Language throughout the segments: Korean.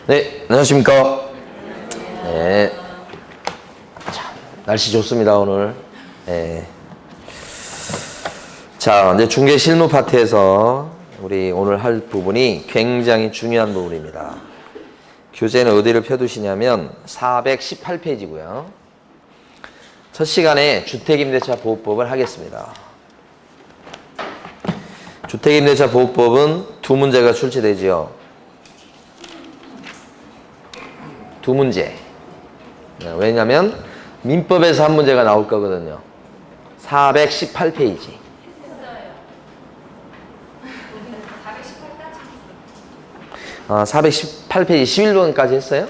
네, 안녕하십니까. 네. 자, 날씨 좋습니다, 오늘. 네. 자, 이제 중개 실무 파트에서 우리 오늘 할 부분이 굉장히 중요한 부분입니다. 교재는 어디를 펴두시냐면 418페이지고요. 첫 시간에 주택임대차 보호법을 하겠습니다. 주택임대차 보호법은 두 문제가 출제되지요. 두 문제. 왜냐면 민법에서 한 문제가 나올 거거든요. 418페이지. 418페이지 11번까지 했어요?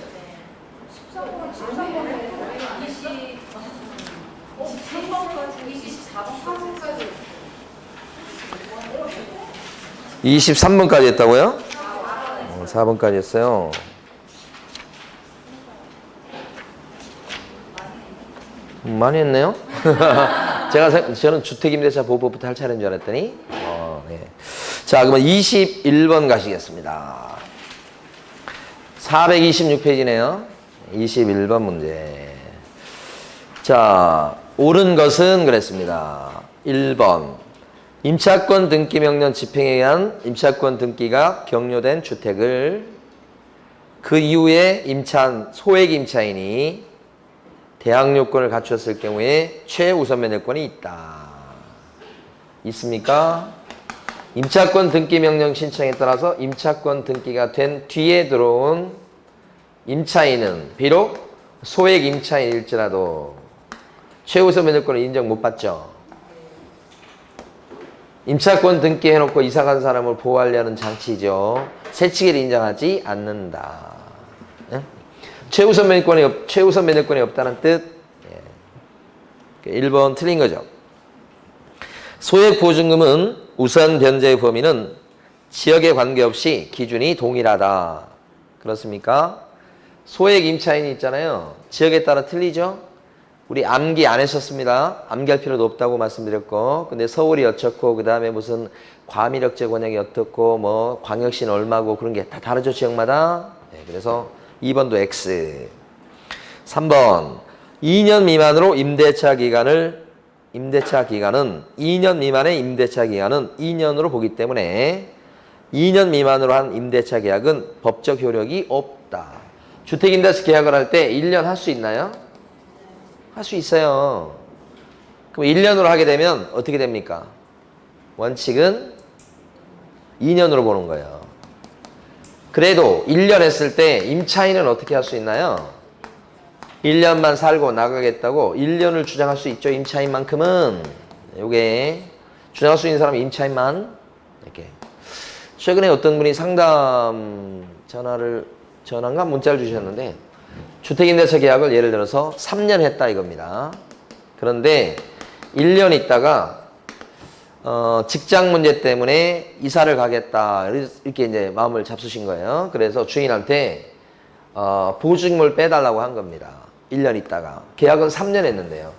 23번까지 했다고요? 4번까지 했어요. 많이 했네요. 저는 주택임대차 보호법부터 할 차례인 줄 알았더니 네. 자, 그러면 21번 가시겠습니다. 426페이지네요. 21번 문제. 자, 옳은 것은 그랬습니다. 1번 임차권 등기 명령 집행에 의한 임차권 등기가 격려된 주택을 그 이후에 소액 임차인이 대항 요건을 갖췄을 경우에 최우선 면허권이 있다. 있습니까? 임차권 등기 명령 신청에 따라서 임차권 등기가 된 뒤에 들어온 임차인은 비록 소액 임차인일지라도 최우선 면허권을 인정 못 받죠. 임차권 등기해놓고 이사간 사람을 보호하려는 장치죠. 세칙을 인정하지 않는다. 네? 최우선 면허권이 없다는 뜻. 1번 틀린 거죠. 소액 보증금은 우선 변제의 범위는 지역에 관계없이 기준이 동일하다. 그렇습니까? 소액 임차인이 있잖아요. 지역에 따라 틀리죠? 우리 암기 안 했었습니다. 암기할 필요도 없다고 말씀드렸고, 근데 서울이 어떻고, 그 다음에 무슨 과미력제 권역이 어떻고, 뭐 광역시는 얼마고 그런 게 다 다르죠, 지역마다. 네, 그래서 2번도 X. 3번 2년 미만으로 임대차 기간은 2년 미만의 임대차 기간은 2년으로 보기 때문에 2년 미만으로 한 임대차 계약은 법적 효력이 없다. 주택임대차 계약을 할 때 1년 할 수 있나요? 할 수 있어요. 그럼 1년으로 하게 되면 어떻게 됩니까? 원칙은 2년으로 보는 거예요. 그래도 1년 했을 때 임차인은 어떻게 할 수 있나요? 1년만 살고 나가겠다고 1년을 주장할 수 있죠. 임차인만큼은. 요게 주장할 수 있는 사람은 임차인만. 이렇게. 최근에 어떤 분이 상담 전화인가 문자를 주셨는데 주택임대차 계약을 예를 들어서 3년 했다 이겁니다. 그런데 1년 있다가 직장 문제 때문에 이사를 가겠다 이렇게 이제 마음을 잡수신 거예요. 그래서 주인한테 보증금을 빼달라고 한 겁니다. 1년 있다가 계약은 3년 했는데요.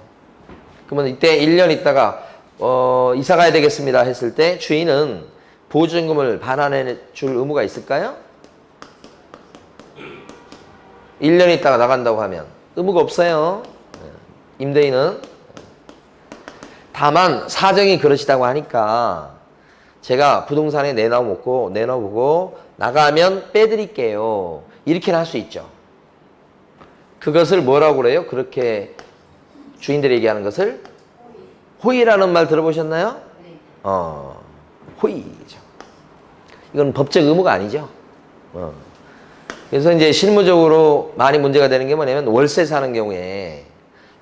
그러면 이때 1년 있다가 이사 가야 되겠습니다 했을 때 주인은 보증금을 반환해 줄 의무가 있을까요? 1년 있다가 나간다고 하면 의무가 없어요. 임대인은. 다만 사정이 그러시다고 하니까 제가 부동산에 내놔보고 나가면 빼드릴게요. 이렇게는 할 수 있죠. 그것을 뭐라고 그래요? 그렇게 주인들이 얘기하는 것을 호의라는 말 들어보셨나요? 호의죠. 이건 법적 의무가 아니죠. 그래서 이제 실무적으로 많이 문제가 되는 게 뭐냐면 월세 사는 경우에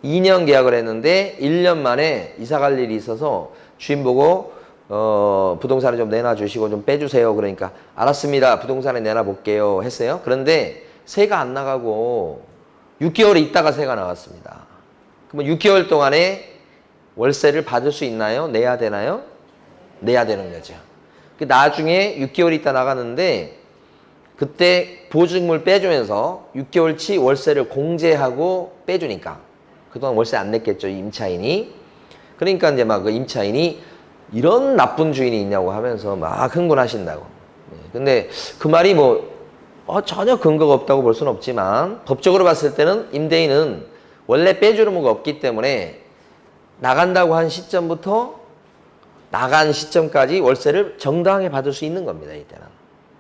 2년 계약을 했는데 1년 만에 이사 갈 일이 있어서 주인 보고 부동산을 좀 내놔주시고 좀 빼주세요. 그러니까 알았습니다. 부동산에 내놔볼게요 했어요. 그런데 세가 안 나가고 6개월 있다가 세가 나갔습니다. 그러면 6개월 동안에 월세를 받을 수 있나요? 내야 되나요? 내야 되는 거죠. 나중에 6개월 있다 나가는데 그때 보증금을 빼주면서 6개월치 월세를 공제하고 빼주니까 그동안 월세 안 냈겠죠, 임차인이. 그러니까 이제 막 그 임차인이 이런 나쁜 주인이 있냐고 하면서 막 흥분하신다고. 근데 그 말이 뭐 전혀 근거가 없다고 볼 수는 없지만 법적으로 봤을 때는 임대인은 원래 빼줄 의무가 없기 때문에 나간다고 한 시점부터 나간 시점까지 월세를 정당하게 받을 수 있는 겁니다. 이때는.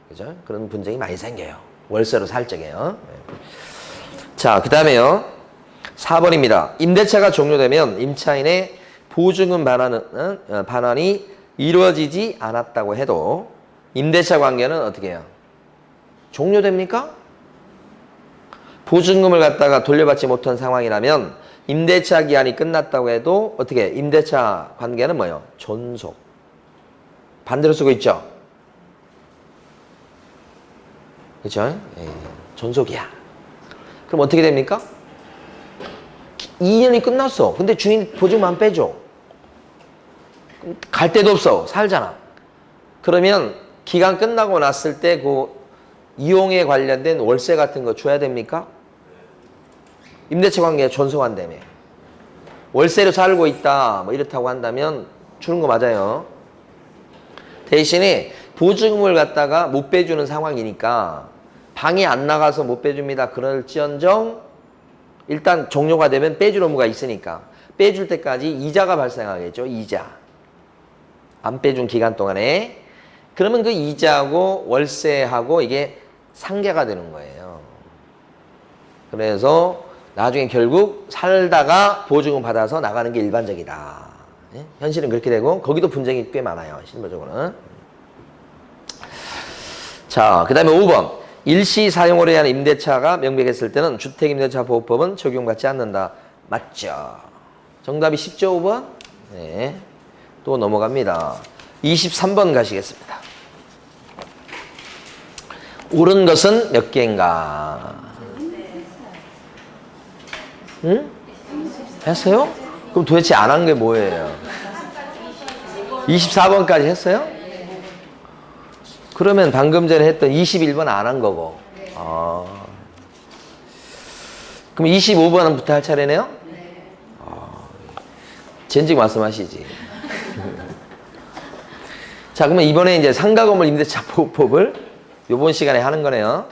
그죠? 그런 분쟁이 많이 생겨요. 월세로 살 적에요. 자, 그 다음에요. 4번입니다. 임대차가 종료되면 임차인의 보증금 반환이 이루어지지 않았다고 해도 임대차 관계는 어떻게 해요? 종료됩니까? 보증금을 갖다가 돌려받지 못한 상황이라면 임대차 기한이 끝났다고 해도 어떻게 임대차 관계는 뭐예요? 존속. 반대로 쓰고 있죠? 그렇죠? 존속이야. 그럼 어떻게 됩니까? 2년이 끝났어. 근데 주인 보증금 안 빼줘. 갈 데도 없어. 살잖아. 그러면 기간 끝나고 났을 때 그 이용에 관련된 월세 같은 거 줘야 됩니까? 임대차 관계가 존속한다며. 월세로 살고 있다. 뭐 이렇다고 한다면 주는 거 맞아요. 대신에 보증금을 갖다가 못 빼주는 상황이니까 방이 안 나가서 못 빼줍니다. 그럴지언정 일단 종료가 되면 빼줄 의무가 있으니까 빼줄 때까지 이자가 발생하겠죠. 이자. 안 빼준 기간 동안에. 그러면 그 이자하고 월세하고 이게 상계가 되는 거예요. 그래서 나중에 결국 살다가 보증금 받아서 나가는 게 일반적이다. 현실은 그렇게 되고 거기도 분쟁이 꽤 많아요. 실무적으로는. 자, 그 다음에 5번. 일시 사용으로 의한 임대차가 명백했을 때는 주택임대차보호법은 적용받지 않는다. 맞죠? 정답이 10죠, 5번? 네. 또 넘어갑니다. 23번 가시겠습니다. 옳은 것은 몇 개인가? 응? 했어요? 그럼 도대체 안 한 게 뭐예요? 24번까지 했어요? 그러면 방금 전에 했던 21번 안 한 거고. 그럼 25번부터 할 차례네요? 전직 말씀하시지. 자, 그러면 이번에 이제 상가건물 임대차 보호법을 이번 시간에 하는 거네요.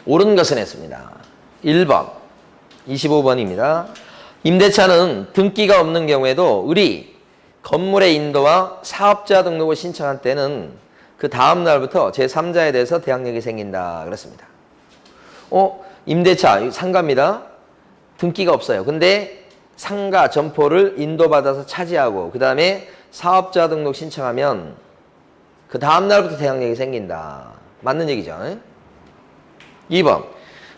옳은 것은 했습니다. 1번, 25번입니다. 임대차는 등기가 없는 경우에도 을이 건물의 인도와 사업자 등록을 신청한 때는 그 다음 날부터 제3자에 대해서 대항력이 생긴다. 그렇습니다. 임대차, 상가입니다. 등기가 없어요. 근데 상가 점포를 인도받아서 차지하고 그 다음에 사업자 등록 신청하면 그 다음 날부터 대항력이 생긴다. 맞는 얘기죠. 2번.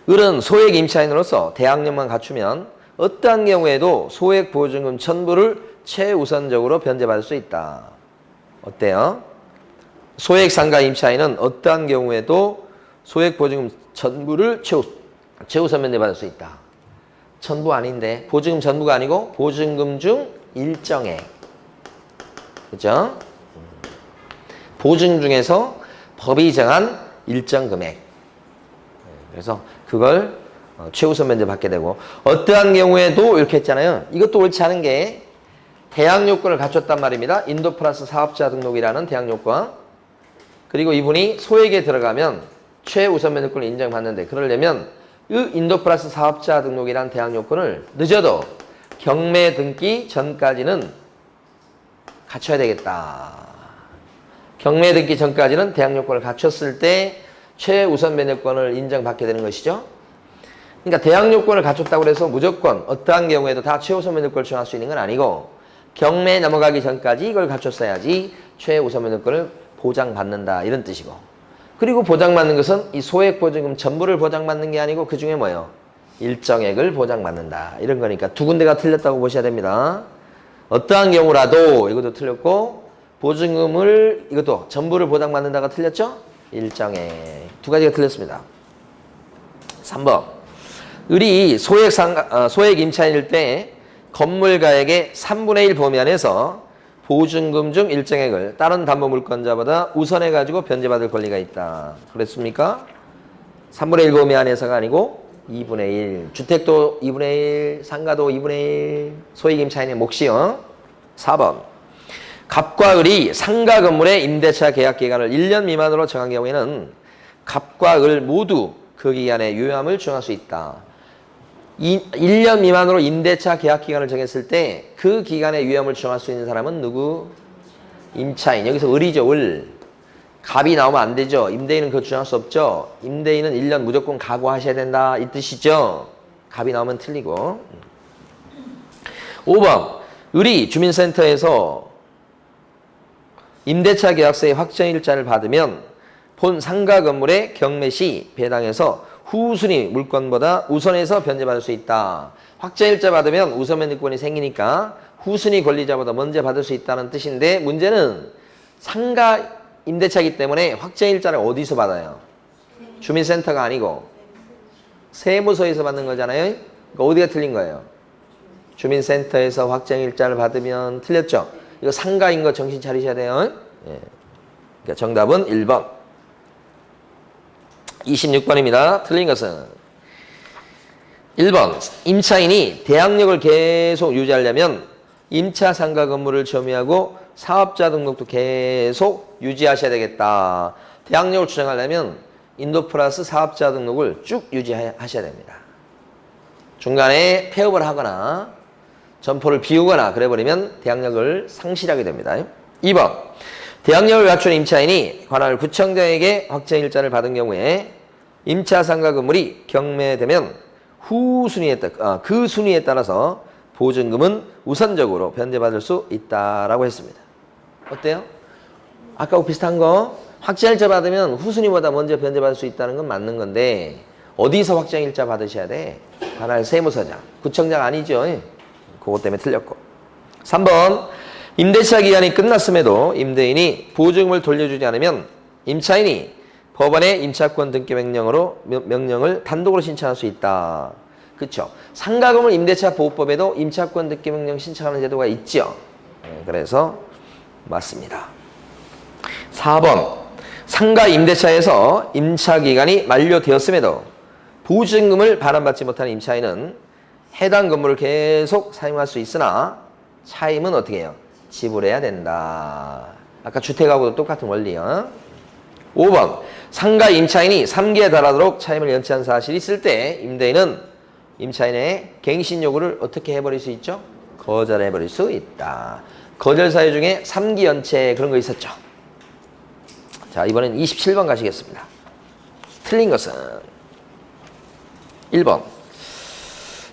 을은 소액 임차인으로서 대항력만 갖추면 어떠한 경우에도 소액 보증금 전부를 최우선적으로 변제받을 수 있다. 어때요? 소액 상가 임차인은 어떠한 경우에도 소액 보증금 전부를 최우선 변제받을 수 있다. 전부 아닌데 보증금 전부가 아니고 보증금 중 일정액. 그죠? 보증 중에서 법이 정한 일정 금액. 그래서 그걸 최우선 면제 받게 되고 어떠한 경우에도 이렇게 했잖아요. 이것도 옳지 않은 게 대항 요건을 갖췄단 말입니다. 인도 플러스 사업자 등록이라는 대항 요건. 그리고 이분이 소액에 들어가면 최우선 면제권을 인정받는데 그러려면 이 인도 플러스 사업자 등록이라는 대항 요건을 늦어도 경매 등기 전까지는 갖춰야 되겠다. 경매 등기 전까지는 대항 요건을 갖췄을 때 최우선 면제권을 인정받게 되는 것이죠. 그러니까 대항 요건을 갖췄다고 해서 무조건 어떠한 경우에도 다 최우선 면제권을 주장할 수 있는 건 아니고 경매에 넘어가기 전까지 이걸 갖췄어야지 최우선 면제권을 보장받는다 이런 뜻이고 그리고 보장받는 것은 이 소액 보증금 전부를 보장받는 게 아니고 그 중에 뭐예요? 일정액을 보장받는다 이런 거니까 두 군데가 틀렸다고 보셔야 됩니다. 어떠한 경우라도 이것도 틀렸고 보증금을 이것도 전부를 보장받는다가 틀렸죠? 일정액 두 가지가 틀렸습니다. 3번 을이 소액 임차인일 때 건물가액의 3분의 1 범위 안에서 보증금 중 일정액을 다른 담보물권자보다 우선해 가지고 변제받을 권리가 있다. 그랬습니까? 3분의 1 범위 안에서가 아니고 2분의 1. 주택도 2분의 1, 상가도 2분의 1, 소액 임차인의 몫이요. 4번 갑과 을이 상가 건물의 임대차 계약 기간을 1년 미만으로 정한 경우에는 갑과 을 모두 그 기간에 유효함을 주장할 수 있다. 1년 미만으로 임대차 계약 기간을 정했을 때 그 기간에 유효함을 주장할 수 있는 사람은 누구? 임차인. 여기서 을이죠. 을. 갑이 나오면 안 되죠. 임대인은 그거 주장할 수 없죠. 임대인은 1년 무조건 각오하셔야 된다 이 뜻이죠. 갑이 나오면 틀리고. 5번 을이 주민센터에서 임대차 계약서의 확정일자를 받으면 본 상가 건물의 경매 시 배당에서 후순위 물건보다 우선해서 변제받을 수 있다. 확정일자 받으면 우선 변제권이 생기니까 후순위 권리자보다 먼저 받을 수 있다는 뜻인데 문제는 상가 임대차이기 때문에 확정일자를 어디서 받아요? 주민센터가 아니고 세무서에서 받는 거잖아요. 그러니까 어디가 틀린 거예요? 주민센터에서 확정일자를 받으면 틀렸죠? 이거 상가인 거 정신 차리셔야 돼요. 예. 그러니까 정답은 1번. 26번입니다. 틀린 것은 1번. 임차인이 대항력을 계속 유지하려면 임차 상가 건물을 점유하고 사업자 등록도 계속 유지하셔야 되겠다. 대항력을 주장하려면 인도 플러스 사업자 등록을 쭉 유지하셔야 됩니다. 중간에 폐업을 하거나 점포를 비우거나 그래버리면 대항력을 상실하게 됩니다. 2번. 대항력을 갖춘 임차인이 관할 구청장에게 확정일자를 받은 경우에 임차 상가 건물이 경매되면 그 순위에 따라서 보증금은 우선적으로 변제받을 수 있다라고 했습니다. 어때요? 아까하고 비슷한 거 확정일자 받으면 후순위보다 먼저 변제받을 수 있다는 건 맞는 건데 어디서 확정일자 받으셔야 돼? 관할 세무서장, 구청장 아니죠? 그것 때문에 틀렸고. 3번 임대차 기간이 끝났음에도 임대인이 보증금을 돌려주지 않으면 임차인이 법원에 임차권 등기 명령을 단독으로 신청할 수 있다. 그렇죠? 상가건물 임대차 보호법에도 임차권 등기 명령 신청하는 제도가 있죠. 그래서 맞습니다. 4번 상가 임대차에서 임차 기간이 만료되었음에도 보증금을 반환받지 못하는 임차인은 해당 건물을 계속 사용할 수 있으나 차임은 어떻게 해요? 지불해야 된다. 아까 주택하고도 똑같은 원리요. 5번 상가 임차인이 3기에 달하도록 차임을 연체한 사실이 있을 때 임대인은 임차인의 갱신 요구를 어떻게 해버릴 수 있죠? 거절해버릴 수 있다. 거절 사유 중에 3기 연체 그런 거 있었죠. 자, 이번엔 27번 가시겠습니다. 틀린 것은 1번.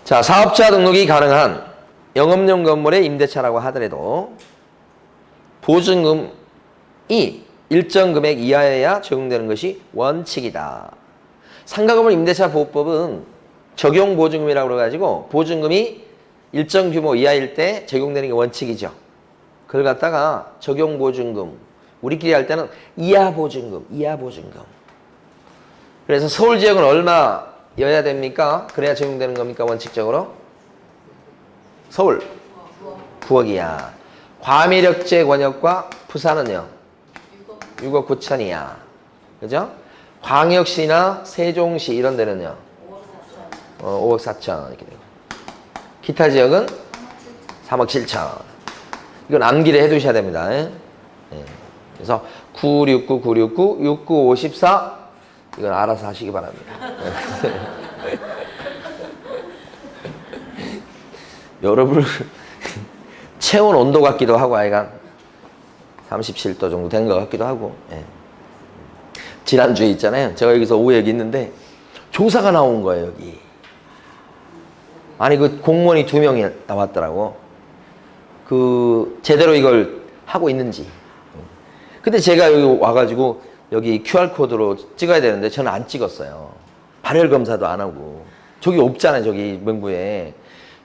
자, 사업자 등록이 가능한 영업용 건물의 임대차라고 하더라도 보증금이 일정 금액 이하여야 적용되는 것이 원칙이다. 상가건물 임대차 보호법은 적용 보증금이라고 그래가지고 보증금이 일정 규모 이하일 때 적용되는 게 원칙이죠. 그걸 갖다가 적용 보증금, 우리끼리 할 때는 이하 보증금. 그래서 서울 지역은 얼마여야 됩니까? 그래야 적용되는 겁니까? 원칙적으로? 서울 9억이야. 과밀역제 권역과 부산은요? 6억 9천이야. 그죠? 광역시나 세종시 이런 데는요? 5억 4천 이렇게 되고. 기타 지역은 3억 7천. 이건 암기를 해두셔야 됩니다. 예? 그래서 969, 969, 69, 54 이건 알아서 하시기 바랍니다. 여러분 체온 온도 같기도 하고 아이가 37도 정도 된 것 같기도 하고. 예. 지난주에 있잖아요. 제가 여기서 오해 있는데 조사가 나온 거예요. 여기. 아니 그 공무원이 2명이 나왔더라고. 그 제대로 이걸 하고 있는지. 근데 제가 여기 와가지고 여기 QR코드로 찍어야 되는데 저는 안 찍었어요. 발열 검사도 안 하고. 저기 없잖아요. 저기 명부에.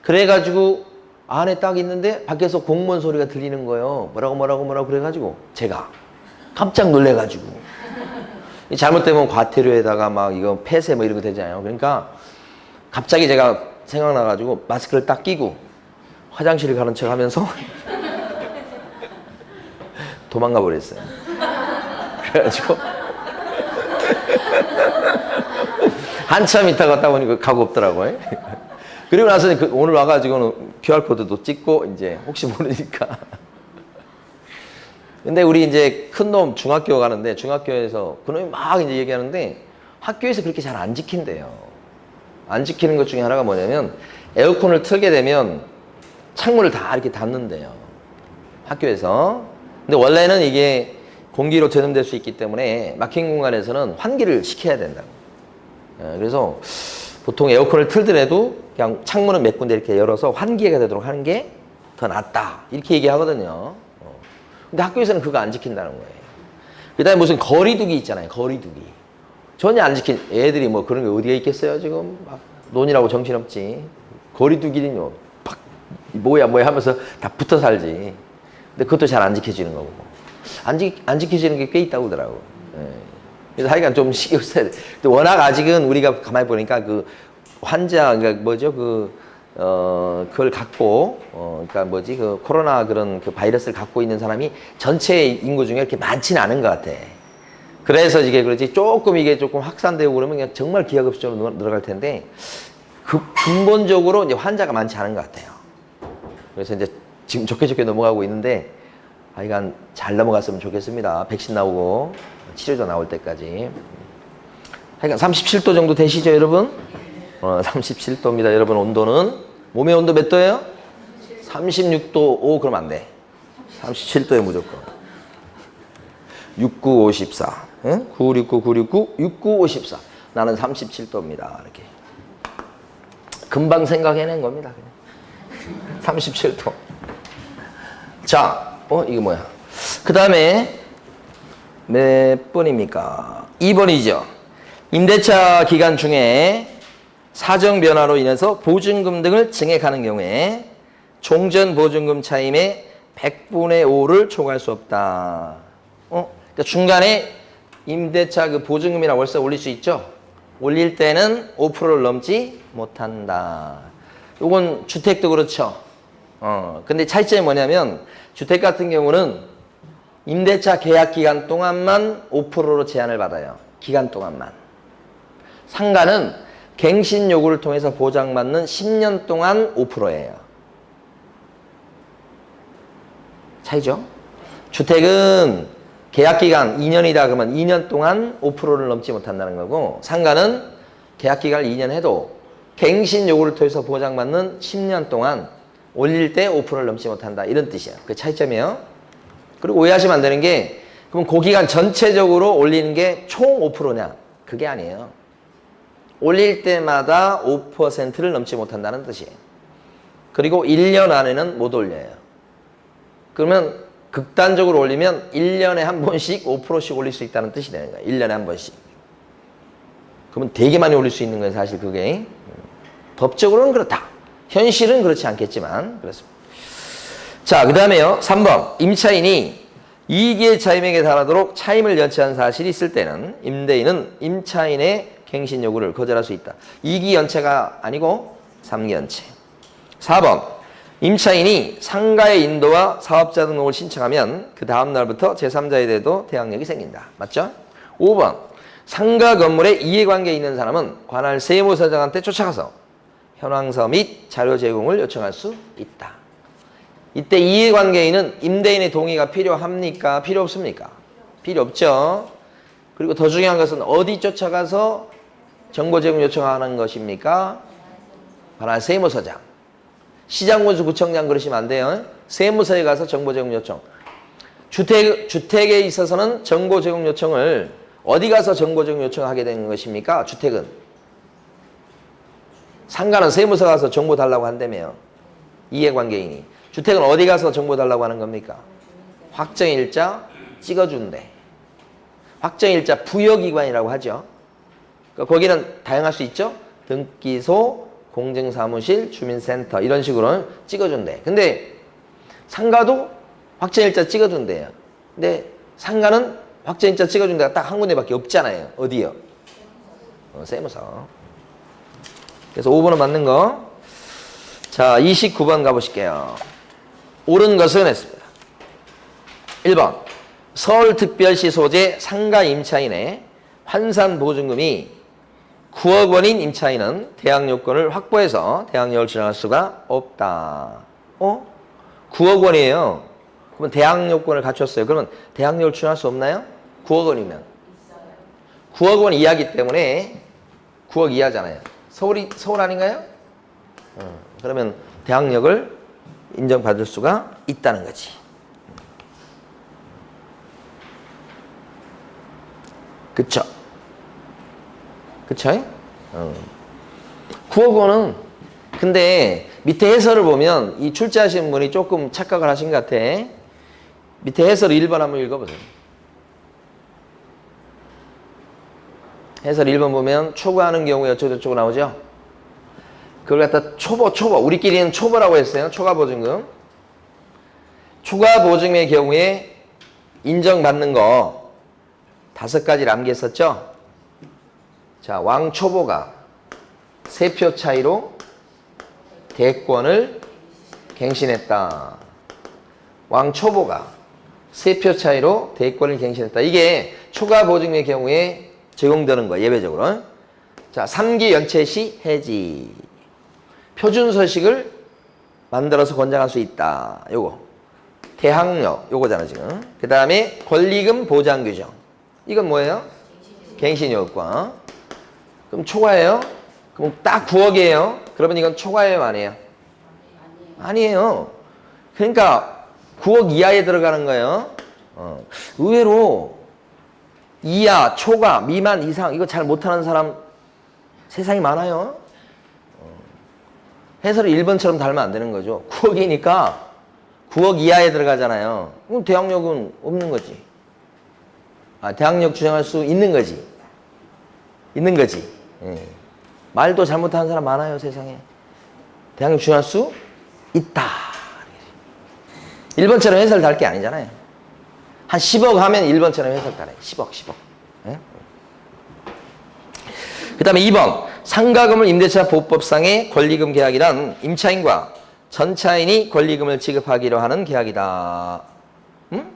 그래가지고 안에 딱 있는데 밖에서 공무원 소리가 들리는 거예요. 뭐라고 그래가지고 제가 깜짝 놀래가지고. 잘못되면 과태료에다가 막 이거 폐쇄 뭐 이런 거 되잖아요. 그러니까 갑자기 제가 생각나가지고 마스크를 딱 끼고 화장실을 가는 척 하면서 도망가 버렸어요. 그래가지고 한참 있다 갔다 보니까 가고 없더라고요. 그리고 나서 오늘 와가지고는 QR코드도 찍고 이제 혹시 모르니까 근데 우리 이제 큰 놈 중학교 가는데 중학교에서 그놈이 막 이제 얘기하는데 학교에서 그렇게 잘 안 지킨대요. 안 지키는 것 중에 하나가 뭐냐면 에어컨을 틀게 되면 창문을 다 이렇게 닫는데요. 학교에서. 근데 원래는 이게 공기로 전염될 수 있기 때문에 막힌 공간에서는 환기를 시켜야 된다고. 그래서 보통 에어컨을 틀더라도 그냥 창문은 몇 군데 이렇게 열어서 환기가 되도록 하는 게 더 낫다. 이렇게 얘기하거든요. 근데 학교에서는 그거 안 지킨다는 거예요. 그 다음에 무슨 거리두기 있잖아요. 거리두기. 전혀 안 지킨, 애들이 뭐 그런 게 어디가 있겠어요, 지금? 막 논이라고 정신없지. 거리두기는요, 팍, 뭐야 하면서 다 붙어 살지. 근데 그것도 잘 안 지켜지는 거고. 안 지켜지는 게 꽤 있다고 그러더라고. 예. 그래서 하여간 좀 신경 써야 돼. 근데 워낙 아직은 우리가 가만히 보니까 그 환자, 그러니까 뭐죠, 그걸 갖고, 그러니까 뭐지, 그 코로나 그런 그 바이러스를 갖고 있는 사람이 전체 인구 중에 이렇게 많지는 않은 것 같아. 그래서 이게 그렇지, 조금 이게 조금 확산되고 그러면 그냥 정말 기하급수적으로 늘어갈 텐데, 근본적으로 이제 환자가 많지 않은 것 같아요. 그래서 이제 지금 좋게 넘어가고 있는데, 하여간 잘 넘어갔으면 좋겠습니다. 백신 나오고, 치료제 나올 때까지. 하여간 37도 정도 되시죠, 여러분? 37도입니다. 여러분, 온도는 몸의 온도 몇 도예요? 36도. 오, 그럼 안 돼. 37도에 무조건. 6954. 응? 969, 969, 6954. 나는 37도입니다. 이렇게. 금방 생각해낸 겁니다. 그냥. 37도. 자, 이거 뭐야? 그 다음에 몇 번입니까? 2번이죠. 임대차 기간 중에 사정 변화로 인해서 보증금 등을 증액하는 경우에 종전 보증금 차임의 100분의 5를 초과할 수 없다. 그러니까 중간에 임대차 그 보증금이나 월세 올릴 수 있죠? 올릴 때는 5%를 넘지 못한다. 이건 주택도 그렇죠. 근데 차이점이 뭐냐면 주택 같은 경우는 임대차 계약 기간 동안만 5%로 제한을 받아요. 기간 동안만. 상가는 갱신 요구를 통해서 보장받는 10년 동안 5%예요. 차이죠? 주택은 계약기간 2년이다 그러면 2년 동안 5%를 넘지 못한다는 거고, 상가는 계약기간을 2년 해도 갱신 요구를 통해서 보장받는 10년 동안 올릴 때 5%를 넘지 못한다. 이런 뜻이야. 그 차이점이에요. 그리고 오해하시면 안 되는 게, 그럼 그 기간 전체적으로 올리는 게 총 5%냐? 그게 아니에요. 올릴 때마다 5%를 넘지 못한다는 뜻이에요. 그리고 1년 안에는 못 올려요. 그러면 극단적으로 올리면 1년에 한 번씩 5%씩 올릴 수 있다는 뜻이 되는 거예요. 1년에 한 번씩. 그러면 되게 많이 올릴 수 있는 거예요. 사실 그게. 법적으로는 그렇다. 현실은 그렇지 않겠지만 그렇습니다. 자, 그 다음에요. 3번. 임차인이 이익의 차임액에 달하도록 차임을 연체한 사실이 있을 때는 임대인은 임차인의 갱신 요구를 거절할 수 있다. 2기 연체가 아니고 3기 연체. 4번. 임차인이 상가의 인도와 사업자 등록을 신청하면 그 다음 날부터 제3자에 대해도 대항력이 생긴다. 맞죠? 5번. 상가 건물에 이해관계에 있는 사람은 관할 세무서장한테 쫓아가서 현황서 및 자료 제공을 요청할 수 있다. 이때 이해관계인은 임대인의 동의가 필요합니까? 필요 없습니까? 필요 없죠. 그리고 더 중요한 것은 어디 쫓아가서 정보 제공 요청하는 것입니까? 관할 세무서장. 시장군수 구청장 그러시면 안 돼요. 세무서에 가서 정보 제공 요청. 주택에 있어서는 정보 제공 요청을 어디 가서 정보 제공 요청하게 되는 것입니까? 주택은. 상가는 세무서 가서 정보 달라고 한다며요. 이해관계인이. 주택은 어디 가서 정보 달라고 하는 겁니까? 확정일자 찍어준대. 확정일자 부여기관이라고 하죠. 그러니까 거기는 다양할 수 있죠. 등기소, 공증사무실, 주민센터 이런 식으로 찍어준대. 근데 상가도 확정일자 찍어준대요. 근데 상가는 확정일자 찍어준 데가 딱 한 군데밖에 없잖아요. 어디요? 세무서. 그래서 5번은 맞는 거. 자, 29번 가보실게요. 옳은 것은 했습니다. 1번. 서울특별시 소재 상가 임차인의 환산보증금이 9억 원인 임차인은 대항 요건을 확보해서 대항력을 주장할 수가 없다. 9억 원이에요. 그러면 대항 요건을 갖췄어요. 그러면 대항력을 추정할 수 없나요? 9억 원이면. 9억 원 이하기 때문에 9억 이하잖아요. 서울 아닌가요? 그러면 대항력을 인정받을 수가 있다는 거지. 그쵸? 그쵸? 9억 원은 근데 밑에 해설을 보면 이 출제하신 분이 조금 착각을 하신 것 같아. 밑에 해설 1번 한번 읽어보세요. 해설 1번 보면 초과하는 경우에 어쩌고저쩌고 나오죠? 그걸 갖다 초보 우리끼리는 초보라고 했어요. 초과보증금. 초과보증금의 경우에 인정받는 거 5가지를 암기했었죠? 자, 왕초보가 3표 차이로 대권을 갱신했다. 왕초보가 3표 차이로 대권을 갱신했다. 이게 초과보증금의 경우에 적용되는 거야, 예외적으로. 자, 3기 연체 시 해지. 표준서식을 만들어서 권장할 수 있다. 요거. 대항력, 요거잖아, 지금. 그 다음에 권리금 보장 규정. 이건 뭐예요? 갱신요건. 그럼 초과예요? 그럼 딱 9억이에요? 그러면 이건 초과예요, 아니에요? 아니에요. 그러니까 9억 이하에 들어가는 거예요. 의외로 이하, 초과, 미만, 이상 이거 잘 못하는 사람 세상에 많아요. 해설을 1번처럼 달면 안 되는 거죠. 9억이니까 9억 이하에 들어가잖아요. 그럼 대항력은 없는 거지. 대항력 주장할 수 있는 거지. 있는 거지. 예. 말도 잘못하는 사람 많아요, 세상에. 대항력 주장할 수 있다. 1번처럼 해설 달 게 아니잖아요. 한 10억 하면 1번처럼 해설 달아요. 10억. 예? 그 다음에 2번. 상가금을 임대차 보호법상의 권리금 계약이란 임차인과 전차인이 권리금을 지급하기로 하는 계약이다. 응?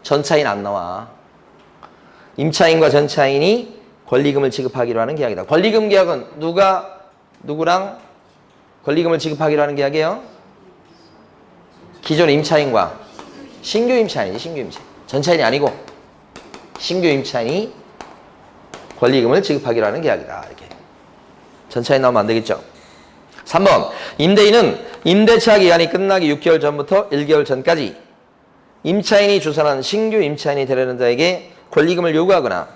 전차인 안 나와. 임차인과 전차인이 권리금을 지급하기로 하는 계약이다. 권리금 계약은 누구랑 권리금을 지급하기로 하는 계약이에요? 기존 임차인과 신규 임차인이지, 신규 임차인. 전차인이 아니고 신규 임차인이 권리금을 지급하기로 하는 계약이다. 이렇게. 전차인 나오면 안 되겠죠. 3번. 임대인은 임대차 기간이 끝나기 6개월 전부터 1개월 전까지 임차인이 주선한 신규 임차인이 되려는 자에게 권리금을 요구하거나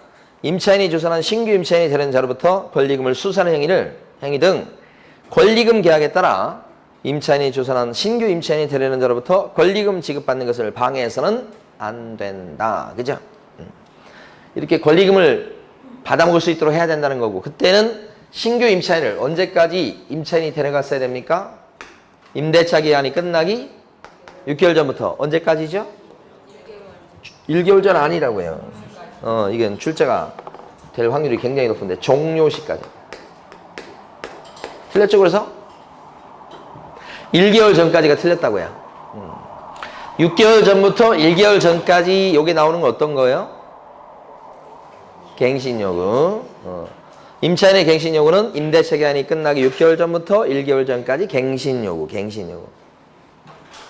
임차인이 주선한 신규 임차인이 되려는 자로부터 권리금을 수수하는 행위 등 권리금 계약에 따라 임차인이 주선한 신규 임차인이 되려는 자로부터 권리금 지급받는 것을 방해해서는 안 된다. 그죠? 이렇게 권리금을 받아먹을 수 있도록 해야 된다는 거고, 그때는 신규 임차인을 언제까지 임차인이 데려갔어야 됩니까? 임대차 기간이 끝나기 6개월 전부터. 언제까지죠? 1개월 전 아니라고요. 이건 출제가 될 확률이 굉장히 높은데 종료시까지. 틀렸죠, 그래서? 1개월 전까지가 틀렸다고요. 6개월 전부터 1개월 전까지 여기 나오는 건 어떤 거예요? 갱신요구. 임차인의 갱신요구는 임대차 기간이 끝나기 6개월 전부터 1개월 전까지 갱신요구.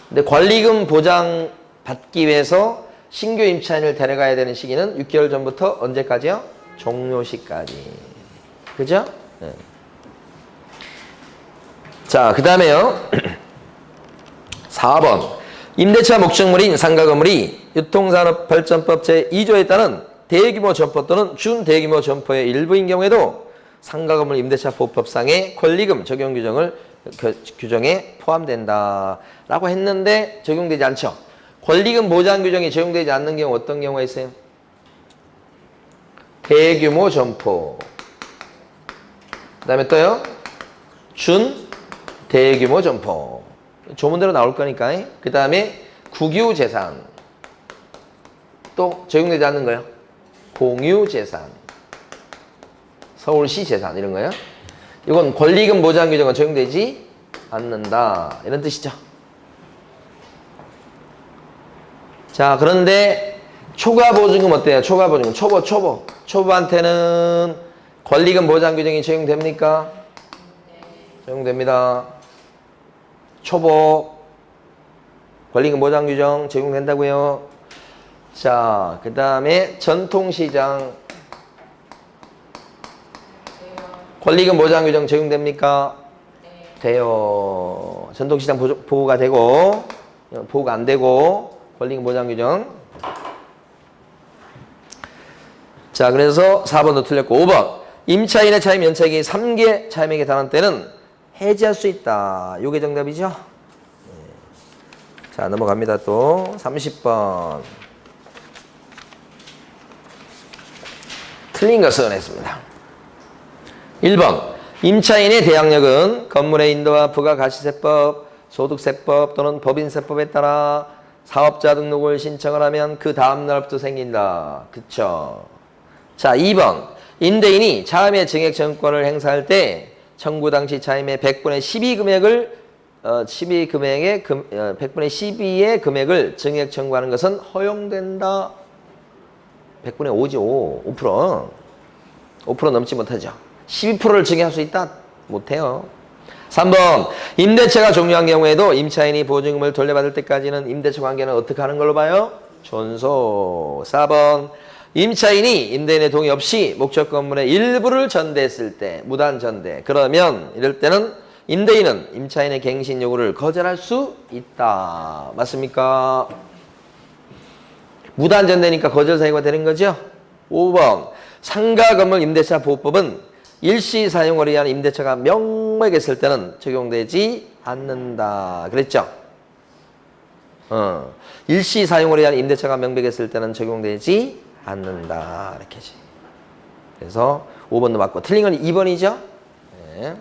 근데 권리금 보장 받기 위해서 신규 임차인을 데려가야 되는 시기는 6개월 전부터 언제까지요? 종료시까지. 그죠? 네. 자, 그 다음에요. 4번. 임대차 목적물인 상가건물이 유통산업발전법 제2조에 따른 대규모 점포 또는 준대규모 점포의 일부인 경우에도 상가건물 임대차 보호법상의 권리금 적용 규정에 포함된다. 라고 했는데 적용되지 않죠. 권리금 보장 규정이 적용되지 않는 경우 어떤 경우가 있어요? 대규모 점포. 그 다음에 또요? 대규모 점포. 조문대로 나올 거니까. 그 다음에 국유재산. 또 적용되지 않는 거요? 공유재산. 서울시 재산 이런 거요. 이건 권리금 보장 규정은 적용되지 않는다. 이런 뜻이죠. 자, 그런데 초과보증금 어때요? 초과보증금. 초보한테는 권리금 보장 규정이 적용됩니까? 적용됩니다. 초보 권리금 보장 규정 적용된다고요. 자, 그 다음에 전통시장 권리금 보장 규정 적용됩니까? 돼요. 전통시장 보호가 되고 보호가 안 되고 권리금 보장 규정. 자, 그래서 4번도 틀렸고 5번 임차인의 차임 연착이 3개 차임액에 달한 때는 해지할 수 있다. 요게 정답이죠? 자, 넘어갑니다. 또 30번 틀린 것은 했습니다. 1번 임차인의 대항력은 건물의 인도와 부가가치세법, 소득세법 또는 법인세법에 따라 사업자 등록을 신청을 하면 그 다음 날부터 생긴다. 그쵸? 자, 2번 임대인이 차임의 증액 청구권을 행사할 때 청구 당시 차임의 100분의 12 금액을 100분의 12의 금액을 증액 청구하는 것은 허용된다. 100분의 5죠. 5%. 5% 넘지 못하죠. 12%를 증액할 수 있다? 못해요. 3번 임대차가 종료한 경우에도 임차인이 보증금을 돌려받을 때까지는 임대차 관계는 어떻게 하는 걸로 봐요? 존소. 4번 임차인이 임대인의 동의 없이 목적 건물의 일부를 전대했을 때 무단 전대. 그러면 이럴 때는 임대인은 임차인의 갱신 요구를 거절할 수 있다. 맞습니까? 무단 전대니까 거절 사유가 되는 거죠. 5번 상가 건물 임대차 보호법은 일시 사용을 위한 임대차가 명백했을 때는 적용되지 않는다. 그랬죠? 일시 사용을 위한 임대차가 명백했을 때는 적용되지 않는다. 이렇게지. 그래서 5번도 맞고 틀린 건 2번이죠? 네.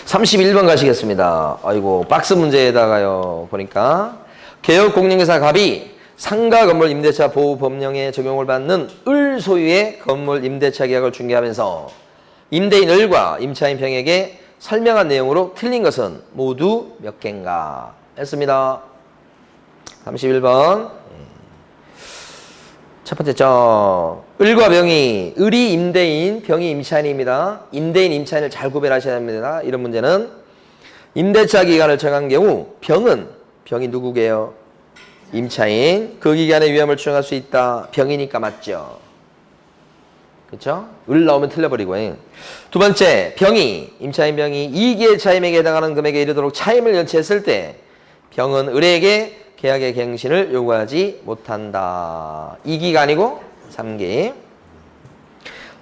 31번 가시겠습니다. 아이고 박스 문제에다가요. 보니까 개혁공인회사 갑이 상가 건물 임대차 보호 법령에 적용을 받는 을 소유의 건물 임대차 계약을 중개하면서 임대인 을과 임차인 병에게 설명한 내용으로 틀린 것은 모두 몇 개인가 했습니다. 31번 첫 번째죠. 을과 병이 을이 임대인, 병이 임차인입니다. 임대인, 임차인을 잘 구별하셔야 합니다. 이런 문제는 임대차 기간을 정한 경우 병이 누구게요? 임차인. 그 기간에 위험을 추정할 수 있다. 병이니까 맞죠. 그렇죠? 을 나오면 틀려버리고. 두 번째, 임차인 병이 2기의 차임액에 해당하는 금액에 이르도록 차임을 연체했을 때 병은 을에게 계약의 갱신을 요구하지 못한다. 2기가 아니고 3기.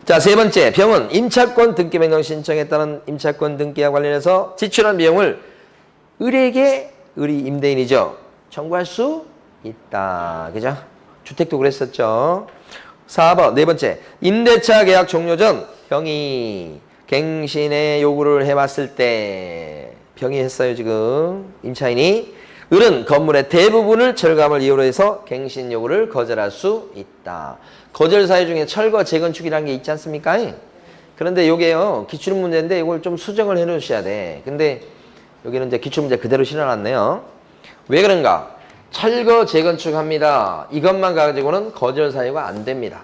자, 세 번째, 병은 임차권 등기 변경 신청에 따른 임차권 등기와 관련해서 지출한 비용을 을이 임대인이죠. 청구할 수 있다. 그죠? 주택도 그랬었죠. 4번, 네 번째, 임대차 계약 종료 전 병이 갱신의 요구를 해왔을 때 병이 했어요, 지금. 임차인이. 을은 건물의 대부분을 철감을 이유로 해서 갱신 요구를 거절할 수 있다. 거절 사유 중에 철거, 재건축이라는 게 있지 않습니까? 그런데 요게요, 기출문제인데 이걸 좀 수정을 해 놓으셔야 돼. 근데 여기는 이제 기출문제 그대로 실어놨네요. 왜 그런가? 철거, 재건축합니다. 이것만 가지고는 거절 사유가 안 됩니다.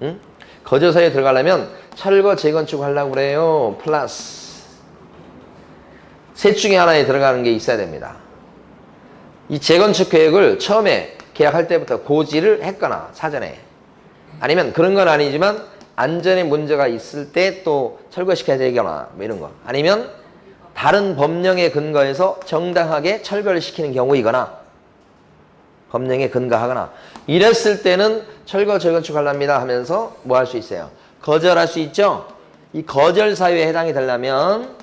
응? 거절 사유 들어가려면 철거, 재건축 하려고 그래요. 플러스 셋 중에 하나에 들어가는 게 있어야 됩니다. 이 재건축 계획을 처음에 계약할 때부터 고지를 했거나 사전에 아니면 그런 건 아니지만 안전에 문제가 있을 때 또 철거시켜야 되거나 뭐 이런 거 아니면 다른 법령에 근거해서 정당하게 철거를 시키는 경우이거나 법령에 근거하거나 이랬을 때는 철거 재건축 하랍니다 하면서 뭐 할 수 있어요? 거절할 수 있죠? 이 거절 사유에 해당이 되려면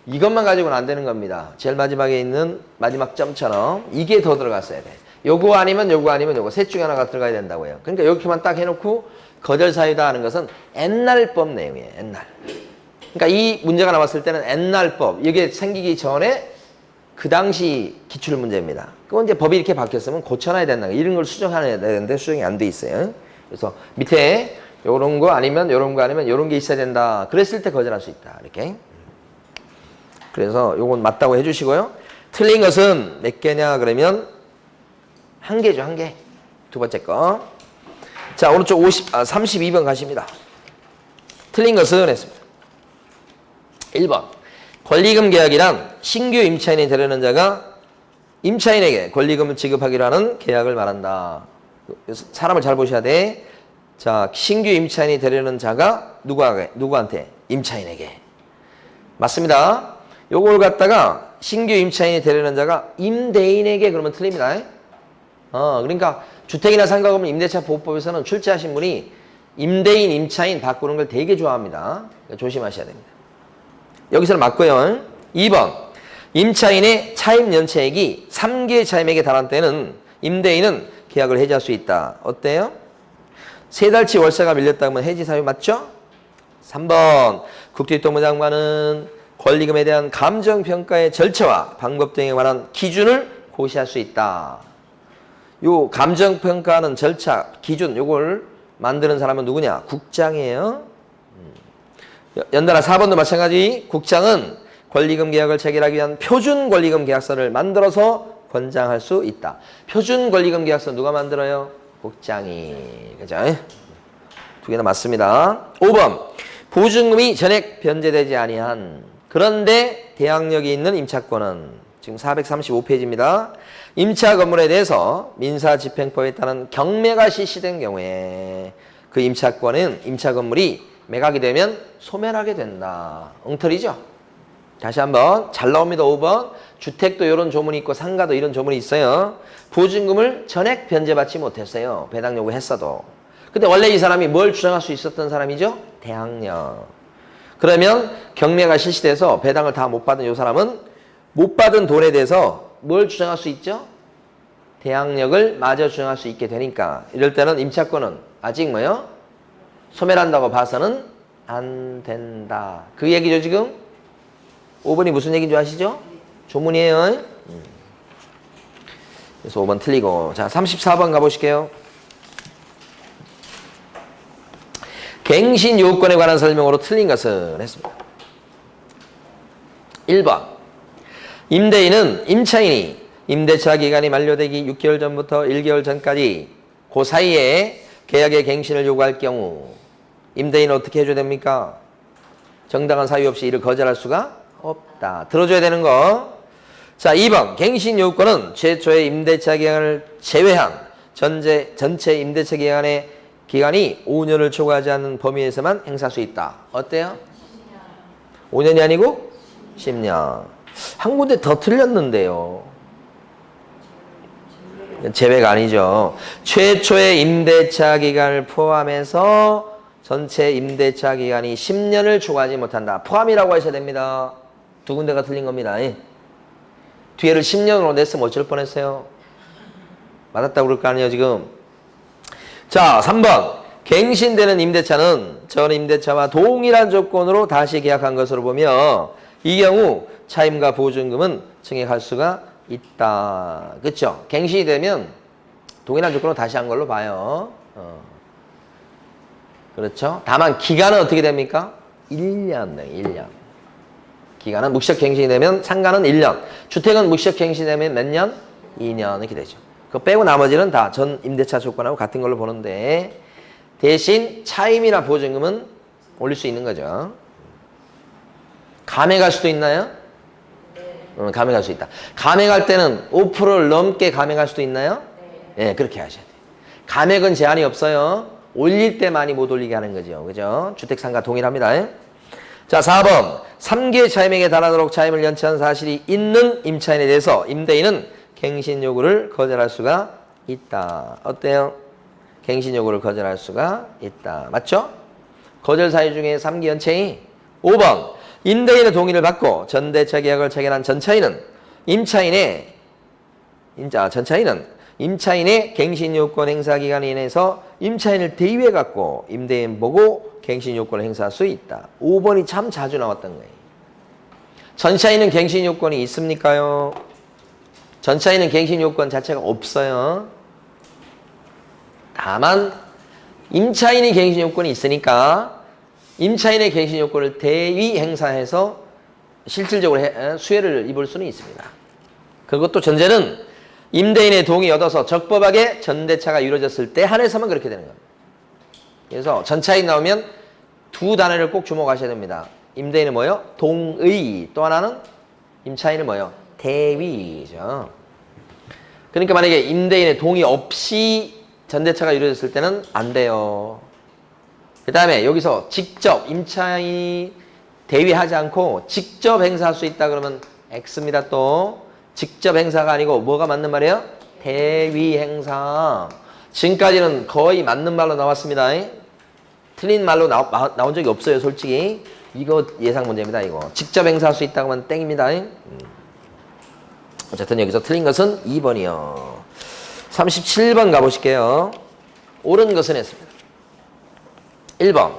이것만 가지고는 안 되는 겁니다. 제일 마지막에 있는 마지막 점처럼 이게 더 들어갔어야 돼. 요거 아니면 요거 셋 중에 하나가 들어가야 된다고요. 그러니까 이렇게만 딱 해놓고 거절 사유다 하는 것은 옛날법 내용이에요. 옛날. 그러니까 이 문제가 나왔을 때는 옛날법 이게 생기기 전에 그 당시 기출 문제입니다. 그건 이제 법이 이렇게 바뀌었으면 고쳐놔야 된다. 이런 걸 수정해야 되는데 수정이 안 돼 있어요. 그래서 밑에 요런 거 아니면 요런 거 아니면 요런 게 있어야 된다. 그랬을 때 거절할 수 있다. 이렇게. 그래서 요건 맞다고 해주시고요. 틀린 것은 몇 개냐 그러면 한 개죠. 한 개. 두 번째 거. 자, 오른쪽 32번 가십니다. 틀린 것은 했습니다. 1번. 권리금 계약이란 신규 임차인이 되려는 자가 임차인에게 권리금을 지급하기로 하는 계약을 말한다. 사람을 잘 보셔야 돼. 자, 신규 임차인이 되려는 자가 누구한테? 임차인에게. 맞습니다. 요걸 갖다가 신규 임차인이 되려는 자가 임대인에게 그러면 틀립니다. 그러니까 주택이나 상가건물 임대차 보호법에서는 출제하신 분이 임대인, 임차인 바꾸는 걸 되게 좋아합니다. 그러니까 조심하셔야 됩니다. 여기서는 맞고요. 2번. 임차인의 차임 연체액이 3개의 차임액에 달한 때는 임대인은 계약을 해지할 수 있다. 어때요? 3달치 월세가 밀렸다면 해지 사유 맞죠? 3번. 국토교통부 장관은 권리금에 대한 감정평가의 절차와 방법 등에 관한 기준을 고시할 수 있다. 요 감정평가하는 절차, 기준 요걸 만드는 사람은 누구냐? 국장이에요. 연달아 4번도 마찬가지. 국장은 권리금 계약을 체결하기 위한 표준 권리금 계약서를 만들어서 권장할 수 있다. 표준 권리금 계약서 누가 만들어요? 국장이. 그죠? 두 개나 맞습니다. 5번. 보증금이 전액 변제되지 아니한 그런데 대항력이 있는 임차권은 지금 435페이지입니다. 임차 건물에 대해서 민사집행법에 따른 경매가 실시된 경우에 그 임차권은 임차 건물이 매각이 되면 소멸하게 된다. 엉터리죠? 다시 한번 잘 나옵니다. 5번. 주택도 이런 조문이 있고 상가도 이런 조문이 있어요. 보증금을 전액 변제받지 못했어요. 배당 요구했어도. 근데 원래 이 사람이 뭘 주장할 수 있었던 사람이죠? 대항력. 그러면 경매가 실시돼서 배당을 다 못 받은 이 사람은 못 받은 돈에 대해서 뭘 주장할 수 있죠? 대항력을 마저 주장할 수 있게 되니까 이럴 때는 임차권은 아직 뭐요? 소멸한다고 봐서는 안 된다. 그 얘기죠 지금? 5번이 무슨 얘기인 줄 아시죠? 조문이에요. 그래서 5번 틀리고. 자, 34번 가보실게요. 갱신 요건에 관한 설명으로 틀린 것은 했습니다. 1번. 임대인은 임차인이 임대차 기간이 만료되기 6개월 전부터 1개월 전까지 그 사이에 계약의 갱신을 요구할 경우 임대인은 어떻게 해줘야 됩니까? 정당한 사유 없이 이를 거절할 수가 없다. 들어줘야 되는 거. 자, 2번. 갱신 요건은 최초의 임대차 기간을 제외한 전체 임대차 기간의 기간이 5년을 초과하지 않는 범위에서만 행사할 수 있다. 어때요? 5년이 아니고 10년. 한 군데 더 틀렸는데요. 제외가 아니죠. 최초의 임대차 기간을 포함해서 전체 임대차 기간이 10년을 초과하지 못한다. 포함이라고 하셔야 됩니다. 두 군데가 틀린 겁니다. 뒤에를 10년으로 냈으면 어쩔 뻔했어요. 맞았다고 그럴 거 아니에요 지금. 자, 3번. 갱신되는 임대차는 전 임대차와 동일한 조건으로 다시 계약한 것으로 보며 이 경우 차임과 보증금은 증액할 수가 있다. 그렇죠? 갱신이 되면 동일한 조건으로 다시 한 걸로 봐요. 그렇죠? 다만 기간은 어떻게 됩니까? 1년. 1년. 기간은 묵시적 갱신이 되면 상가는 1년. 주택은 묵시적 갱신이 되면 몇 년? 2년 이렇게 되죠. 그거 빼고 나머지는 다 전 임대차 조건하고 같은 걸로 보는데 대신 차임이나 보증금은 올릴 수 있는 거죠. 감액할 수도 있나요? 감액할 수 있다. 감액할 때는 5%를 넘게 감액할 수도 있나요? 네, 그렇게 하셔야 돼요. 감액은 제한이 없어요. 올릴 때 많이 못 올리게 하는 거죠. 그죠? 주택상가 동일합니다. 자, 4번. 3개 차임액에 달하도록 차임을 연체한 사실이 있는 임차인에 대해서 임대인은 갱신 요구를 거절할 수가 있다. 어때요? 갱신 요구를 거절할 수가 있다. 맞죠? 거절 사유 중에 3기 연체인 5번. 임대인의 동의를 받고 전대차 계약을 체결한 전차인은 임차인의 갱신 요건 행사 기간에 인해서 임차인을 대위해 갖고 임대인 보고 갱신 요건을 행사할 수 있다. 5번이 참 자주 나왔던 거예요. 전차인은 갱신 요건이 있습니까요? 전차인은 갱신 요건 자체가 없어요. 다만 임차인이 갱신 요건이 있으니까 임차인의 갱신 요건을 대위 행사해서 실질적으로 수혜를 입을 수는 있습니다. 그것도 전제는 임대인의 동의 얻어서 적법하게 전대차가 이루어졌을 때 한해서만 그렇게 되는 겁니다. 그래서 전차인 나오면 두 단어를 꼭 주목하셔야 됩니다. 임대인은 뭐요? 동의. 또 하나는 임차인은 뭐요? 대위죠. 그러니까 만약에 임대인의 동의 없이 전대차가 이루어졌을 때는 안 돼요. 그 다음에 여기서 직접 임차인이 대위하지 않고 직접 행사할 수 있다 그러면 X입니다. 또 직접 행사가 아니고 뭐가 맞는 말이에요? 대위 행사. 지금까지는 거의 맞는 말로 나왔습니다. 틀린 말로 나온 적이 없어요. 솔직히 이거 예상 문제입니다. 이거 직접 행사할 수 있다고 하면 땡입니다. 어쨌든 여기서 틀린 것은 2번이요. 37번 가보실게요. 옳은 것은 했습니다. 1번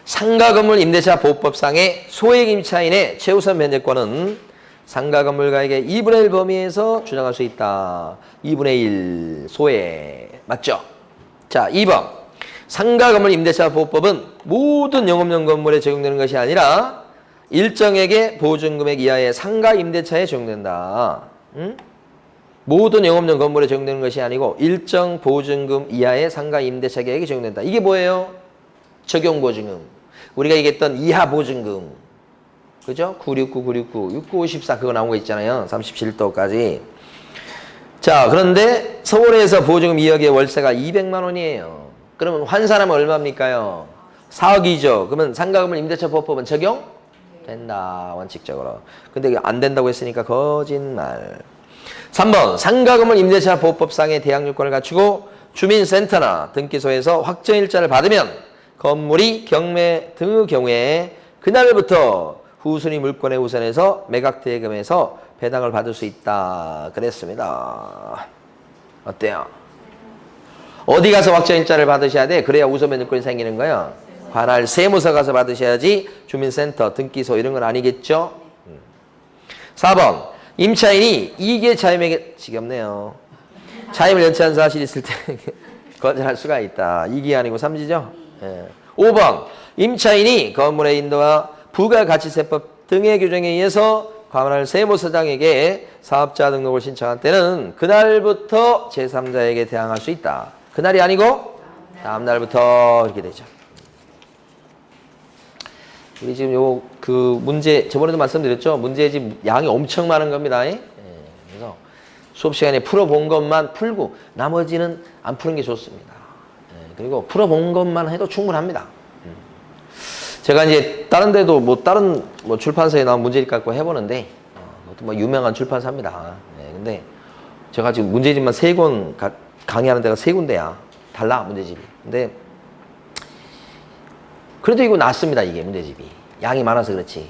상가건물 임대차 보호법상의 소액 임차인의 최우선 면제권은 상가건물가에게 2분의 1 범위에서 주장할 수 있다. 2분의 1 소액 맞죠? 자 2번 상가건물 임대차 보호법은 모든 영업용 건물에 적용되는 것이 아니라 일정액의 보증금액 이하의 상가 임대차에 적용된다. 응? 모든 영업용 건물에 적용되는 것이 아니고 일정 보증금 이하의 상가 임대차 계획에 적용된다. 이게 뭐예요? 적용 보증금. 우리가 얘기했던 이하 보증금. 그죠? 969, 969, 6954 그거 나온 거 있잖아요. 37도까지. 자, 그런데 서울에서 보증금 2억의 월세가 200만 원이에요. 그러면 환산하면 얼마입니까요? 4억이죠. 그러면 상가건물 임대차 보호법은 적용? 된다. 원칙적으로. 근데 이게 안 된다고 했으니까 거짓말. 3번 상가건물 임대차 보호법상의 대항요건을 갖추고 주민센터나 등기소에서 확정일자를 받으면 건물이 경매 등의 경우에 그날부터 후순위 물권의 우선에서 매각대금에서 배당을 받을 수 있다. 그랬습니다. 어때요? 어디 가서 확정일자를 받으셔야 돼? 그래야 우선 면제권이 생기는 거예요. 관할 세무서 가서 받으셔야지 주민센터, 등기소 이런 건 아니겠죠? 4번 임차인이 이익의 차임에게 지겹네요. 차임을 연체한 사실이 있을 때 거절할 수가 있다. 이익이 아니고 삼지죠? 예. 5번 임차인이 건물의 인도와 부가가치세법 등의 규정에 의해서 관할 세무서장에게 사업자 등록을 신청한 때는 그날부터 제3자에게 대항할 수 있다. 그날이 아니고 다음 날부터 이렇게 되죠. 우리 지금 요 그 문제 저번에도 말씀드렸죠. 문제집 양이 엄청 많은 겁니다. 예. 그래서 수업 시간에 풀어본 것만 풀고 나머지는 안 푸는 게 좋습니다. 예. 그리고 풀어본 것만 해도 충분합니다. 제가 이제 다른 데도 다른 출판사에 나온 문제집 갖고 해보는데 그것도 유명한 출판사입니다. 예. 근데 제가 지금 문제집만 3권 강의하는 데가 3군데야. 달라 문제집이. 근데 그래도 이거 낫습니다. 이게 문제집이. 양이 많아서 그렇지.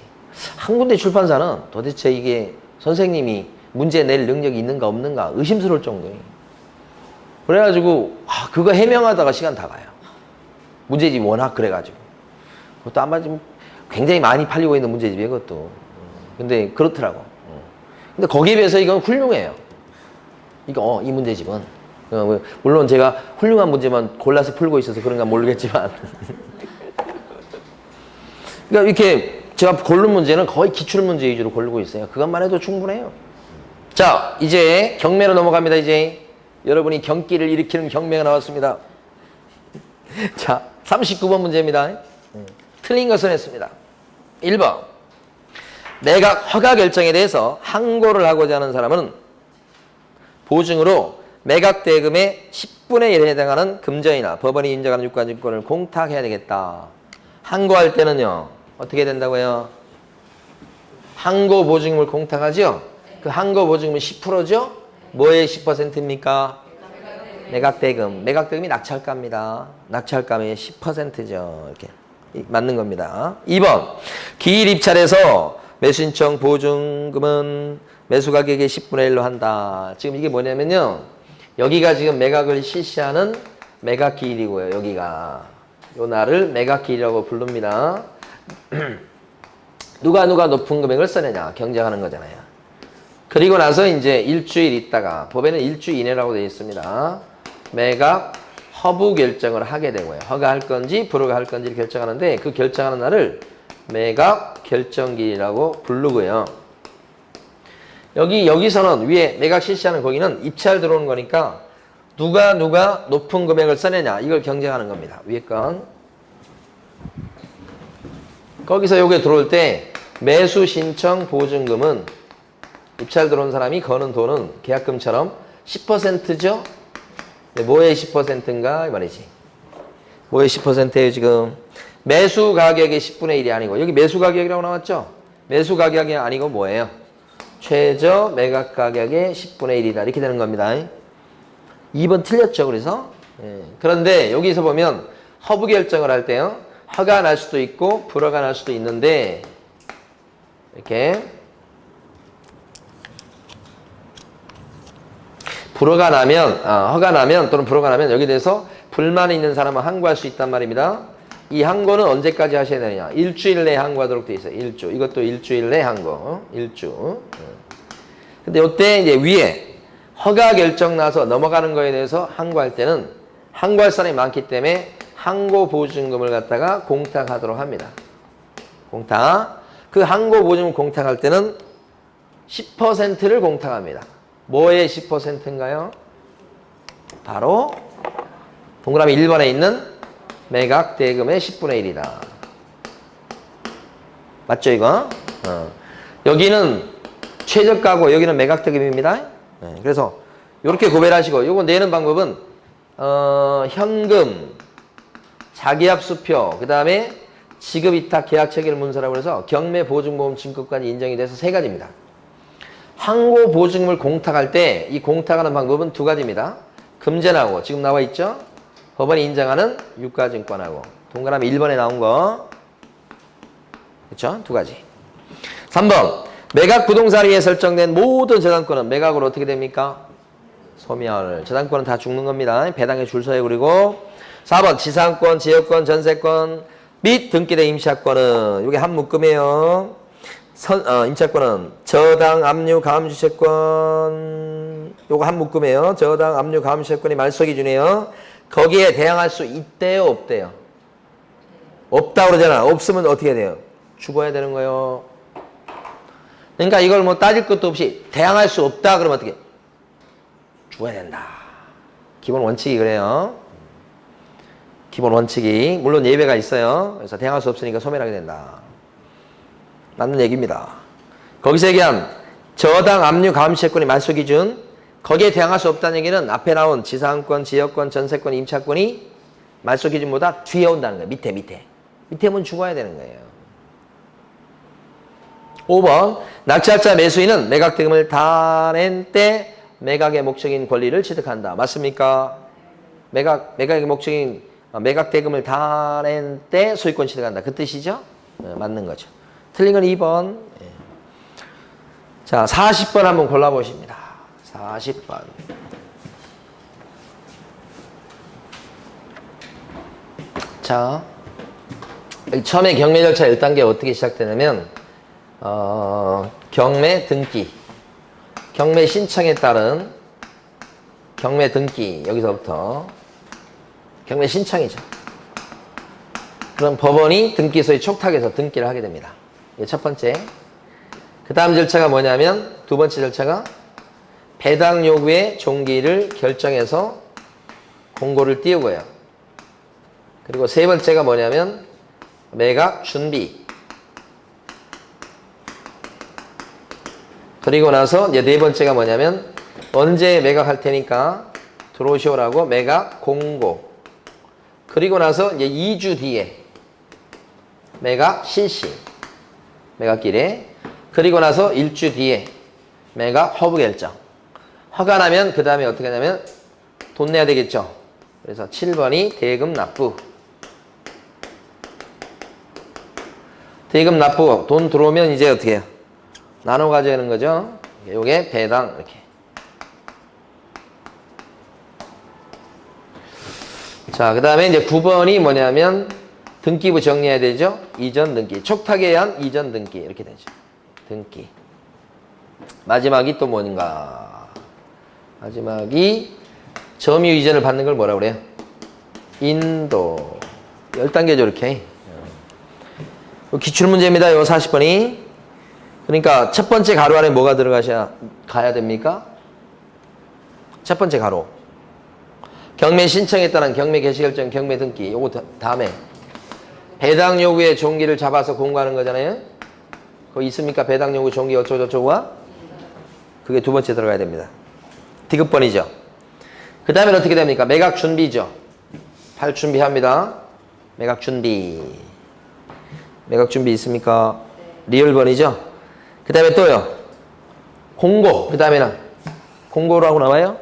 한 군데 출판사는 도대체 이게 선생님이 문제 낼 능력이 있는가 없는가 의심스러울 정도예요. 그래가지고 그거 해명하다가 시간 다 가요. 문제집이 워낙 그래가지고. 그것도 아마 지금 굉장히 많이 팔리고 있는 문제집이에요. 그것도. 근데 그렇더라고. 근데 거기에 비해서 이건 훌륭해요. 이거 이 문제집은. 물론 제가 훌륭한 문제만 골라서 풀고 있어서 그런가 모르겠지만 그러니까 이렇게 제가 고른 문제는 거의 기출문제 위주로 고르고 있어요. 그것만 해도 충분해요. 자, 이제 경매로 넘어갑니다. 이제 여러분이 경기를 일으키는 경매가 나왔습니다. 자, 39번 문제입니다. 틀린 것은 했습니다. 1번 매각 허가 결정에 대해서 항고를 하고자 하는 사람은 보증으로 매각 대금의 10분의 1에 해당하는 금전이나 법원이 인정하는 유가증권을 공탁해야 되겠다. 항고할 때는요. 어떻게 된다고요? 항고 보증금을 공탁하죠? 그 항고 보증금은 10%죠? 뭐의 10%입니까? 매각대금. 매각대금이 낙찰가입니다. 낙찰가의 10%죠. 이렇게 맞는 겁니다. 2번 기일 입찰에서 매수신청 보증금은 매수가격의 10분의 1로 한다. 지금 이게 뭐냐면요. 여기가 지금 매각을 실시하는 매각기일이고요. 여기가. 요 날을 매각기일이라고 부릅니다. 누가 높은 금액을 써내냐. 경쟁하는 거잖아요. 그리고 나서 이제 일주일 있다가 법에는 일주일 이내라고 되어 있습니다. 매각 허부 결정을 하게 되고요. 허가할 건지 불허할 건지를 결정하는데 그 결정하는 날을 매각 결정기일이라고 부르고요. 여기서는 위에 매각 실시하는 거기는 입찰 들어오는 거니까 누가 높은 금액을 써내냐 이걸 경쟁하는 겁니다. 위에 건. 거기서 요게 들어올 때 매수 신청 보증금은 입찰 들어온 사람이 거는 돈은 계약금처럼 10%죠? 뭐의 10%인가? 이 말이지. 뭐의 10%예요, 지금? 매수 가격의 10분의 1이 아니고, 여기 매수 가격이라고 나왔죠? 매수 가격이 아니고 뭐예요? 최저 매각 가격의 10분의 1이다. 이렇게 되는 겁니다. 2번 틀렸죠, 그래서? 예. 그런데 여기서 보면 허브 결정을 할 때요. 허가 날 수도 있고, 불허가 날 수도 있는데, 이렇게. 불허가 나면, 허가 나면 또는 불허가 나면 여기 대해서 불만이 있는 사람은 항고할 수 있단 말입니다. 이 항고는 언제까지 하셔야 되느냐? 일주일 내에 항고하도록 되어 있어요. 일주. 이것도 일주일 내 항고. 일주. 근데 이때 이제 위에 허가 결정 나서 넘어가는 거에 대해서 항고할 때는 항고할 사람이 많기 때문에 항고 보증금을 갖다가 공탁하도록 합니다. 공탁. 그 항고 보증금 공탁할 때는 10%를 공탁합니다. 뭐의 10%인가요? 바로 동그라미 1번에 있는 매각 대금의 10분의 1이다. 맞죠, 이거? 여기는 최저가고 여기는 매각 대금입니다. 네, 그래서 이렇게 구별을 하시고, 이거 내는 방법은 현금, 자기합수표, 그 다음에 지급이탁 계약체결 문서라고 해서 경매 보증보험 증권까지 인정이 돼서 3가지입니다. 항고 보증금을 공탁할 때 이 공탁하는 방법은 2가지입니다. 금전하고 지금 나와 있죠? 법원이 인정하는 유가증권하고 동그라미 1번에 나온 거. 그렇죠? 2가지. 3번. 매각 부동산 위에 설정된 모든 저당권은 매각으로 어떻게 됩니까? 소멸. 저당권은 다 죽는 겁니다. 배당에 줄 서요. 그리고 4번. 지상권, 지역권, 전세권 및 등기된 임차권은 이게 한 묶음이에요. 임차권은 저당, 압류, 가압류채권 요거 한 묶음이에요. 저당, 압류, 가압류채권이 말소 기준이에요. 거기에 대항할 수 있대요, 없대요? 없다 그러잖아. 없으면 어떻게 돼요? 죽어야 되는 거예요. 그러니까 이걸 뭐 따질 것도 없이 대항할 수 없다 그러면 어떻게? 죽어야 된다. 기본 원칙이 그래요. 기본 원칙이. 물론 예외가 있어요. 그래서 대항할 수 없으니까 소멸하게 된다. 맞는 얘기입니다. 거기서 얘기한 저당, 압류, 가압류채권이 말소 기준, 거기에 대항할 수 없다는 얘기는 앞에 나온 지상권, 지역권, 전세권, 임차권이 말소 기준보다 뒤에 온다는 거예요. 밑에 오면 죽어야 되는 거예요. 5번. 낙찰자 매수인은 매각 대금을 다 낸 때 매각의 목적인 권리를 취득한다. 맞습니까? 매각의 목적인 매각 대금을 다 낸 때 소유권 취득한다. 그 뜻이죠? 네, 맞는 거죠. 틀린 건 2번. 자, 40번 한번 골라보십니다. 40번. 자, 처음에 경매 절차 1단계 어떻게 시작되냐면, 경매 등기. 경매 신청에 따른 경매 등기. 여기서부터 경매 신청이죠. 그럼 법원이 등기소에 촉탁해서 등기를 하게 됩니다. 이게 첫 번째. 그 다음 절차가 뭐냐면, 2번째 절차가 배당 요구의 종기를 결정해서 공고를 띄우고요. 그리고 3번째가 뭐냐면 매각 준비. 그리고 나서 이제 4번째가 뭐냐면 언제 매각할 테니까 들어오시오라고 매각 공고. 그리고 나서 이제 2주 뒤에 매각 실시. 매각일에. 그리고 나서 1주 뒤에 매각 허브 결정. 허가 나면 그 다음에 어떻게 하냐면 돈 내야 되겠죠. 그래서 7번이 대금 납부. 대금 납부. 돈 들어오면 이제 어떻게 해요? 나눠 가져가는 거죠. 요게 배당 이렇게. 자, 그 다음에 이제 9번이 뭐냐면 등기부 정리해야 되죠. 이전 등기. 촉탁에 의한 이전 등기. 이렇게 되죠. 등기. 마지막이 또 뭔가. 마지막이 점유 이전을 받는 걸 뭐라 그래요? 인도. 10단계죠, 이렇게. 기출문제입니다. 요 40번이. 그러니까 첫 번째 가로 안에 뭐가 가야 됩니까? 첫 번째 가로. 경매 신청에 따른 경매 개시결정, 경매 등기. 요거 다음에 배당 요구의 종기를 잡아서 공부하는 거잖아요. 거기 있습니까? 배당 요구 종기 어쩌고저쩌고가? 그게 두 번째 들어가야 됩니다. 디귿번이죠. 그 다음에 어떻게 됩니까? 매각 준비죠. 팔 준비합니다. 매각 준비. 매각 준비 있습니까? 리을번이죠. 그 다음에 또요. 공고. 그 다음에는 공고라고 나와요.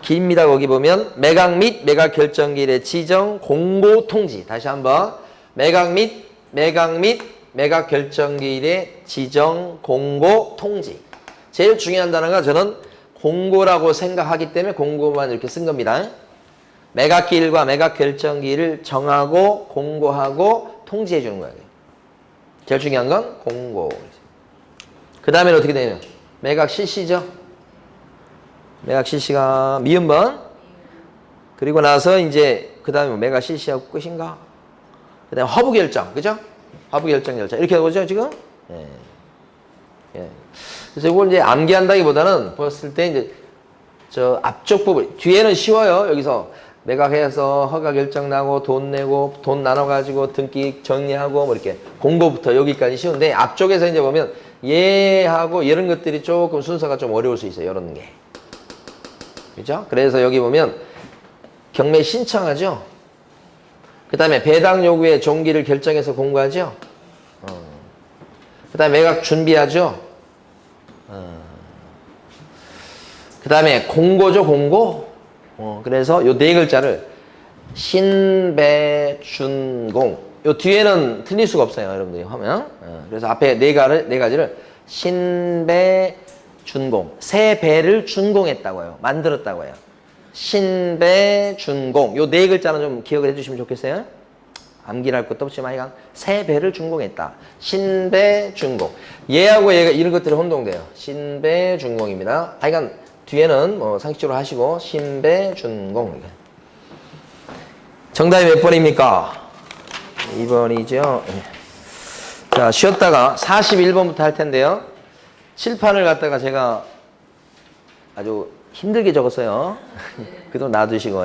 깁니다. 거기 보면 매각 및 매각 결정기일의 지정, 공고, 통지. 다시 한번. 매각 및 매각 결정기일의 지정, 공고, 통지. 제일 중요한 단어가 저는 공고라고 생각하기 때문에 공고만 이렇게 쓴 겁니다. 매각기일과 매각 결정기일을 정하고 공고하고 통지해 주는 거예요. 제일 중요한 건 공고. 그 다음에는 어떻게 되냐? 매각 실시죠. 매각 실시가 미음번. 그리고 나서 이제 그 다음에 매각 실시하고 끝인가? 그 다음에 허브 결정, 그죠? 허브 결정 절차 이렇게 나오죠 지금? 예. 예. 그래서 이걸 이제 암기한다기보다는 봤을 때 이제 저 앞쪽 부분 뒤에는 쉬워요. 여기서 매각해서 허가 결정 나고 돈 내고 돈 나눠가지고 등기 정리하고 뭐 이렇게 공고부터 여기까지 쉬운데 앞쪽에서 이제 보면 얘하고 이런 것들이 조금 순서가 좀 어려울 수 있어요. 이런 게. 그죠? 그래서 여기 보면 경매 신청하죠. 그 다음에 배당 요구의 종기를 결정해서 공고하죠. 그 다음에 매각 준비하죠. 그 다음에 공고죠, 공고. 그래서 요 네 글자를 신배준공. 요 뒤에는 틀릴 수가 없어요, 여러분들이 하면. 그래서 앞에 네 가지를 신배준공. 새 배를 준공했다고요. 만들었다고요. 신배준공. 요 네 글자는 좀 기억을 해주시면 좋겠어요. 암기를 할 것도 없지만 이건 새 배를 준공했다. 신배준공. 얘하고 얘가 이런 것들이 혼동돼요. 신배준공입니다. 하여간 뒤에는 뭐 상식적으로 하시고 신배준공. 정답이 몇 번입니까? 2번이죠. 자, 쉬었다가 41번부터 할 텐데요. 칠판을 갖다가 제가 아주 힘들게 적었어요. 그래도 놔두시고.